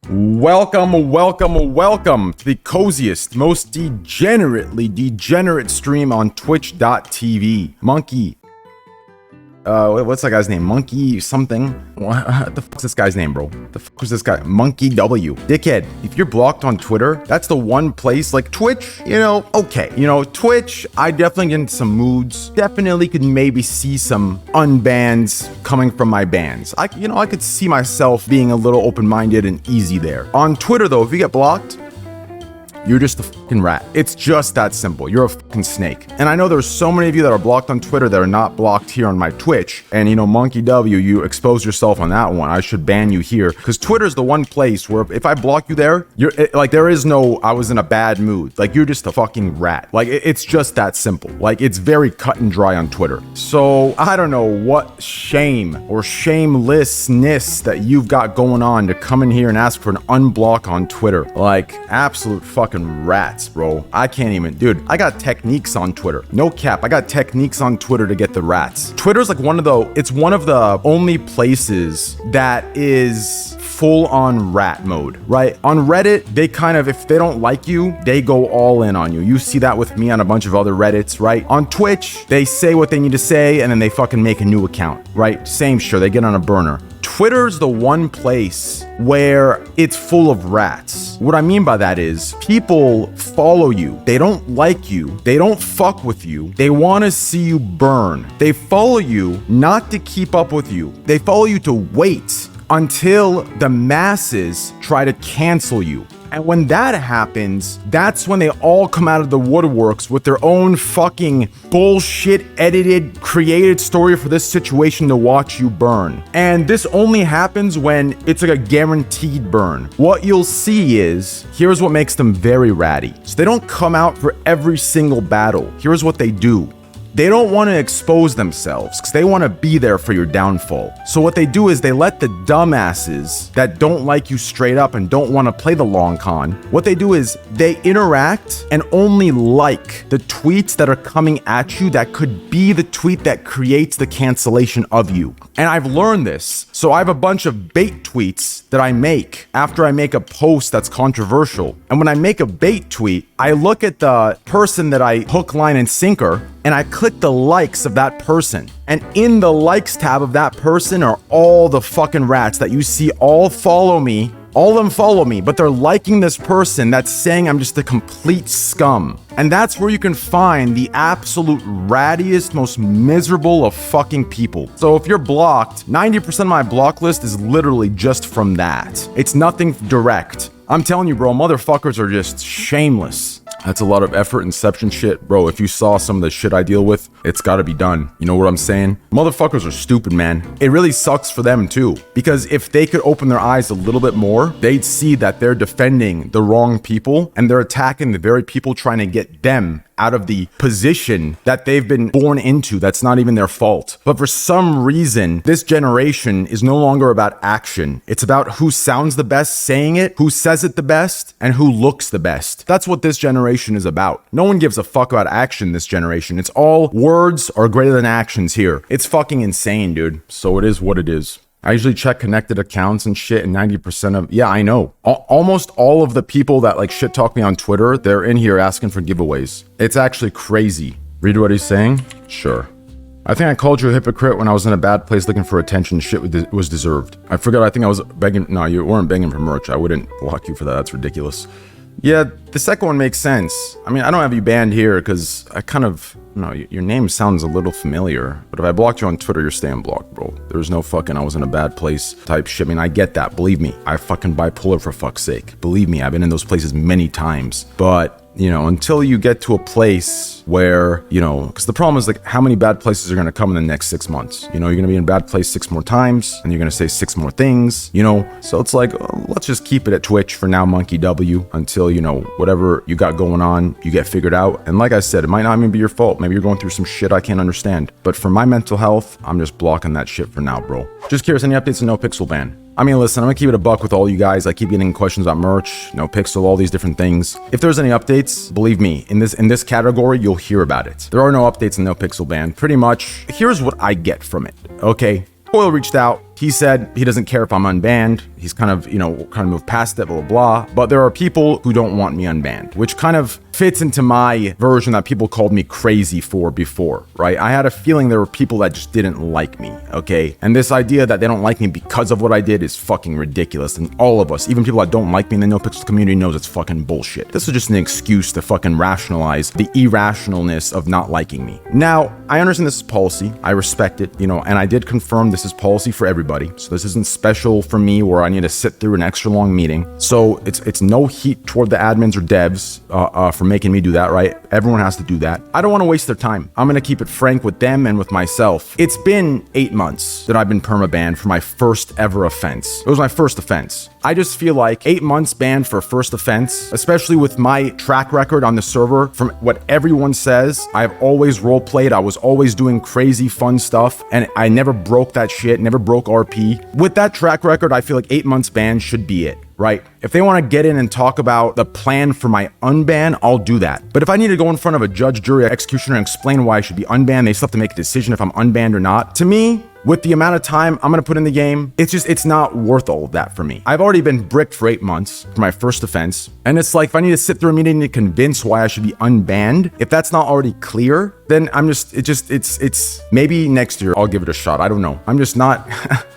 Welcome to the coziest, most degenerate stream on twitch.tv. Monkey. What's that guy's name? Monkey something? What the fuck's this guy's name, bro? The fuck was this guy? Monkey W. Dickhead, if you're blocked on Twitter, that's the one place, like Twitch, okay. Twitch, I definitely get into some moods. Definitely could maybe see some unbans coming from my bans. I could see myself being a little open-minded and easy there. On Twitter, though, if you get blocked, you're just a fucking rat. It's just that simple. You're a fucking snake. And I know there's so many of you that are blocked on Twitter that are not blocked here on my Twitch. And Monkey W, you expose yourself on that one. I should ban you here. Because Twitter's the one place where if I block you there, there is no, I was in a bad mood. Like, you're just a fucking rat. Like, it's just that simple. Like, it's very cut and dry on Twitter. So, I don't know what shame or shamelessness that you've got going on to come in here and ask for an unblock on Twitter. Like, absolute fucking rats, bro. I can't even, dude, I got techniques on Twitter. No cap, I got techniques on Twitter to get the rats. Twitter's like one of the only places that is full on rat mode, right? On Reddit, they kind of, if they don't like you, they go all in on you. You see that with me on a bunch of other Reddits, right? On Twitch, they say what they need to say and then they fucking make a new account, right? Same shit, they get on a burner. Twitter's the one place where it's full of rats. What I mean by that is people follow you. They don't like you. They don't fuck with you. They want to see you burn. They follow you not to keep up with you. They follow you to wait until the masses try to cancel you. And when that happens, that's when they all come out of the woodworks with their own fucking bullshit edited, created story for this situation to watch you burn. And this only happens when it's like a guaranteed burn. What you'll see is, here's what makes them very ratty. So they don't come out for every single battle. Here's what they do. They don't want to expose themselves because they want to be there for your downfall. So what they do is they let the dumbasses that don't like you straight up and don't want to play the long con, what they do is they interact and only like the tweets that are coming at you that could be the tweet that creates the cancellation of you. And I've learned this. So I have a bunch of bait tweets that I make after I make a post that's controversial. And when I make a bait tweet, I look at the person that I hook, line, and sinker, and I click the likes of that person. And in the likes tab of that person are all the fucking rats that you see all follow me. All of them follow me, but they're liking this person that's saying I'm just a complete scum. And that's where you can find the absolute rattiest, most miserable of fucking people. So if you're blocked, 90% of my block list is literally just from that. It's nothing direct. I'm telling you, bro, motherfuckers are just shameless. That's a lot of effort, inception shit. Bro, if you saw some of the shit I deal with, it's gotta be done. You know what I'm saying? Motherfuckers are stupid, man. It really sucks for them too. Because if they could open their eyes a little bit more, they'd see that they're defending the wrong people and they're attacking the very people trying to get them out of the position that they've been born into that's not even their fault. But for some reason, this generation is no longer about action. It's about who sounds the best saying it, who says it the best, and who looks the best. That's what this generation is about. No one gives a fuck about action this generation. It's all words are greater than actions here. It's fucking insane, dude. So it is what it is. I usually check connected accounts and shit, and 90% of, yeah, I know. Almost all of the people that like shit talk me on Twitter, they're in here asking for giveaways. It's actually crazy. Read what he's saying? Sure. I think I called you a hypocrite when I was in a bad place looking for attention. Shit was deserved. I forgot, I think I was begging, no, you weren't begging for merch. I wouldn't block you for that, that's ridiculous. Yeah, the second one makes sense. I mean, I don't have you banned here because I kind of, your name sounds a little familiar. But if I blocked you on Twitter, you're staying blocked, bro. There's no fucking I was in a bad place type shit. I mean, I get that. Believe me, I fucking bipolar for fuck's sake. Believe me, I've been in those places many times. But, until you get to a place where, because the problem is like how many bad places are going to come in the next 6 months? You're going to be in a bad place 6 more times and you're going to say 6 more things, So it's like, let's just keep it at Twitch for now, Monkey W, until, whatever you got going on, you get figured out. And like I said, it might not even be your fault. Maybe you're going through some shit I can't understand. But for my mental health, I'm just blocking that shit for now, bro. Just curious, any updates on No Pixel ban? I mean, listen, I'm gonna keep it a buck with all you guys. I keep getting questions about merch, No Pixel, all these different things. If there's any updates, believe me, in this category, you'll hear about it. There are no updates in No Pixel ban. Pretty much, here's what I get from it, okay? Coil reached out, He said he doesn't care if I'm unbanned. He's kind of, moved past it, blah, blah, blah. But there are people who don't want me unbanned, which kind of fits into my version that people called me crazy for before, right? I had a feeling there were people that just didn't like me, okay? And this idea that they don't like me because of what I did is fucking ridiculous. And all of us, even people that don't like me in the No Pixels community, knows it's fucking bullshit. This is just an excuse to fucking rationalize the irrationalness of not liking me. Now, I understand this is policy. I respect it, and I did confirm this is policy for everybody. So this isn't special for me where I need to sit through an extra long meeting. So it's no heat toward the admins or devs for making me do that, right? Everyone has to do that. I don't want to waste their time. I'm going to keep it frank with them and with myself. It's been 8 months that I've been perma-banned for my first ever offense. It was my first offense. I just feel like 8 months banned for a first offense, especially with my track record on the server, from what everyone says, I've always role played. I was always doing crazy fun stuff and I never broke that shit, never broke RP. With that track record, I feel like 8 months ban should be it. Right? If they want to get in and talk about the plan for my unban, I'll do that. But if I need to go in front of a judge, jury, executioner and explain why I should be unbanned, they still have to make a decision if I'm unbanned or not. To me, with the amount of time I'm going to put in the game, it's not worth all of that for me. I've already been bricked for 8 months for my first offense. And it's like, if I need to sit through a meeting to convince why I should be unbanned, if that's not already clear, then it's maybe next year I'll give it a shot. I don't know. I'm just not,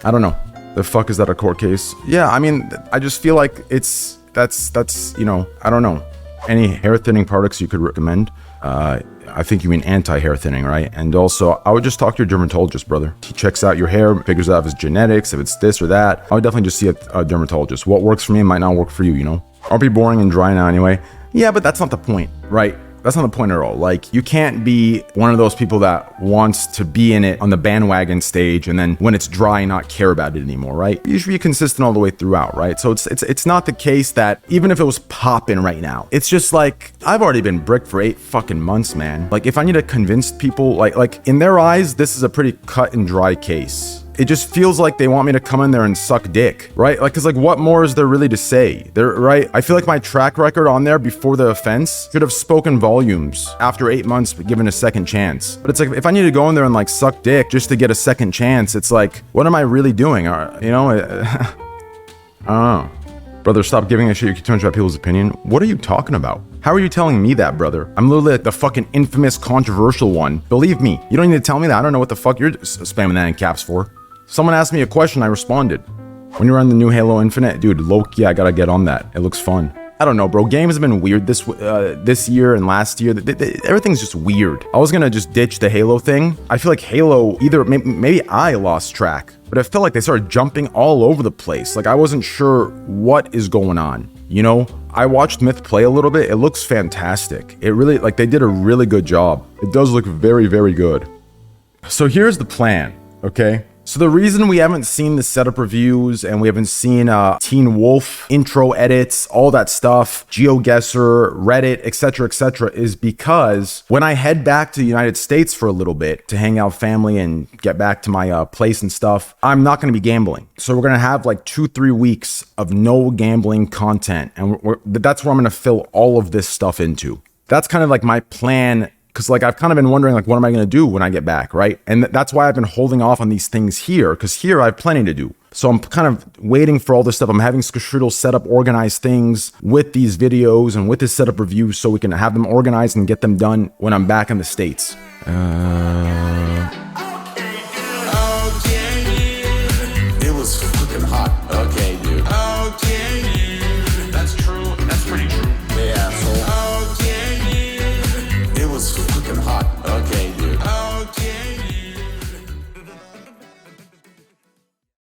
I don't know. The fuck is that, a court case? Yeah, I mean, I just feel like that's, I don't know. Any hair thinning products you could recommend? I think you mean anti-hair thinning, right? And also, I would just talk to your dermatologist, brother. He checks out your hair, figures out if it's genetics, if it's this or that. I would definitely just see a dermatologist. What works for me might not work for you, I'll be boring and dry now anyway. Yeah, but that's not the point, right? That's not the point at all. Like, you can't be one of those people that wants to be in it on the bandwagon stage and then when it's dry, not care about it anymore, right? You should be consistent all the way throughout, right? So it's not the case that even if it was popping right now, it's just like, I've already been bricked for 8 fucking months, man. Like, if I need to convince people, like in their eyes, this is a pretty cut and dry case. It just feels like they want me to come in there and suck dick, right? Like, cause like, what more is there really to say? Right? I feel like my track record on there before the offense should have spoken volumes after 8 months, given a second chance. But it's like, if I need to go in there and like suck dick just to get a second chance, it's like, what am I really doing? I don't know. Brother, stop giving a shit. You keep talking about people's opinion. What are you talking about? How are you telling me that, brother? I'm literally like the fucking infamous controversial one. Believe me, you don't need to tell me that. I don't know what the fuck you're spamming that in caps for. Someone asked me a question, I responded. When you're on the new Halo Infinite, dude, low-key, I gotta get on that. It looks fun. I don't know, bro. Games have been weird this year and last year. Everything's just weird. I was gonna just ditch the Halo thing. I feel like Halo, maybe I lost track, but I felt like they started jumping all over the place. Like, I wasn't sure what is going on, I watched Myth play a little bit. It looks fantastic. It really, like, they did a really good job. It does look very, very good. So here's the plan, okay? So the reason we haven't seen the setup reviews and we haven't seen Teen Wolf intro edits, all that stuff, GeoGuessr, Reddit, etc., is because when I head back to the United States for a little bit to hang out with family and get back to my place and stuff, I'm not going to be gambling. So we're going to have like 2-3 weeks of no gambling content. And that's where I'm going to fill all of this stuff into. That's kind of like my plan. Because like, I've kind of been wondering, like, what am I going to do when I get back, right? And that's why I've been holding off on these things here, because here I have plenty to do. So I'm kind of waiting for all this stuff. I'm having Skastrudel set up, organize things with these videos and with this setup reviews so we can have them organized and get them done when I'm back in the States.